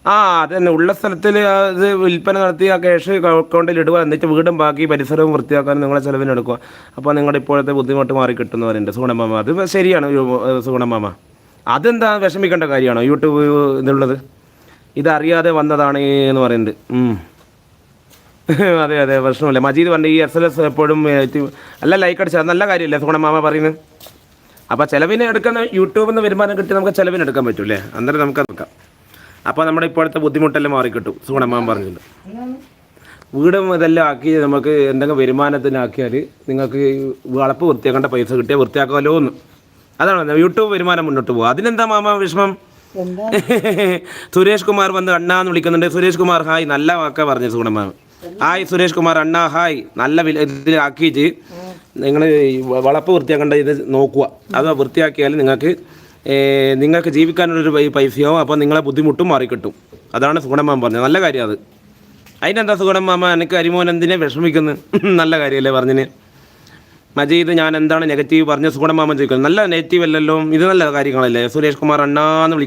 ആ അത് തന്നെ ഉള്ള സ്ഥലത്തിൽ അത് വിൽപ്പന നടത്തി ആ ക്യാഷ് അക്കൗണ്ടിൽ ഇടുക, എന്നിട്ട് വീടും ബാക്കി പരിസരവും വൃത്തിയാക്കാൻ നിങ്ങളെ ചിലവിന് എടുക്കുക. അപ്പോൾ നിങ്ങളുടെ ഇപ്പോഴത്തെ ബുദ്ധിമുട്ട് മാറി കിട്ടുമെന്ന് പറയുന്നുണ്ട് സുഗുണമാമ. അത് ശരിയാണ് സുഗുണമാമ. അതെന്താ വിഷമിക്കേണ്ട കാര്യമാണോ യൂട്യൂബ് ഇതുള്ളത്? ഇതറിയാതെ വന്നതാണ് എന്ന് പറയുന്നുണ്ട്. അതെ അതെ, പ്രശ്നമില്ല. മജീദ് പറഞ്ഞു ഈ SLS എപ്പോഴും അല്ല ലൈക്ക് അടിച്ചാൽ നല്ല കാര്യമല്ലേ സുഗുണമാമ പറയുന്നത്. അപ്പോൾ ചിലവിന് എടുക്കുന്ന യൂട്യൂബിൽ നിന്ന് വരുമാനം കിട്ടി നമുക്ക് ചിലവിന് എടുക്കാൻ പറ്റൂല്ലേ, അന്നേരം നമുക്ക് എടുക്കാം. അപ്പോൾ നമ്മുടെ ഇപ്പോഴത്തെ ബുദ്ധിമുട്ടെല്ലാം മാറിക്കിട്ടും സുഗുണമാമ പറഞ്ഞിട്ടുണ്ട്. വീടും ഇതെല്ലാം ആക്കി നമുക്ക് എന്തെങ്കിലും വരുമാനത്തിനാക്കിയാൽ നിങ്ങൾക്ക് വളപ്പ് വൃത്തിയാക്കേണ്ട പൈസ കിട്ടിയാൽ വൃത്തിയാക്കാമല്ലോ എന്ന്. അതാണ് യൂട്യൂബ് വരുമാനം മുന്നോട്ട് പോകുക. അതിനെന്താ മാമ വിഷമം? സുരേഷ് കുമാർ വന്ന് അണ്ണാന്ന് വിളിക്കുന്നുണ്ട്. സുരേഷ് കുമാർ ഹായ്, നല്ല വാക്കാ പറഞ്ഞു സുഗുണമാമ. ഹായ് സുരേഷ് കുമാർ അണ്ണാ ഹായ്. നല്ല ഇതിലാക്കിയിട്ട് നിങ്ങൾ വളപ്പ് വൃത്തിയാക്കേണ്ട ഇത് നോക്കുക. അത് വൃത്തിയാക്കിയാൽ നിങ്ങൾക്ക് ജീവിക്കാനുള്ളൊരു പൈസയോ അപ്പോൾ നിങ്ങളെ ബുദ്ധിമുട്ടും മാറിക്കിട്ടും. അതാണ് സുഗുണമാമ പറഞ്ഞത്. നല്ല കാര്യം അത്. അതിനെന്താ സുഗുണമാമ എനിക്ക് അരിമോൻ എന്തിനെ വിഷമിക്കുന്നു? നല്ല കാര്യമല്ലേ പറഞ്ഞിന്. മജീദ് ഞാൻ എന്താണ് നെഗറ്റീവ് പറഞ്ഞ സുഗുണമാമൻ ചോദിക്കുന്നത്. നല്ല നെഗറ്റീവ് അല്ലല്ലോ, ഇത് നല്ല കാര്യങ്ങളല്ലേ. സുരേഷ് കുമാർ അണ്ണാന്ന് വിളിക്കുന്നത്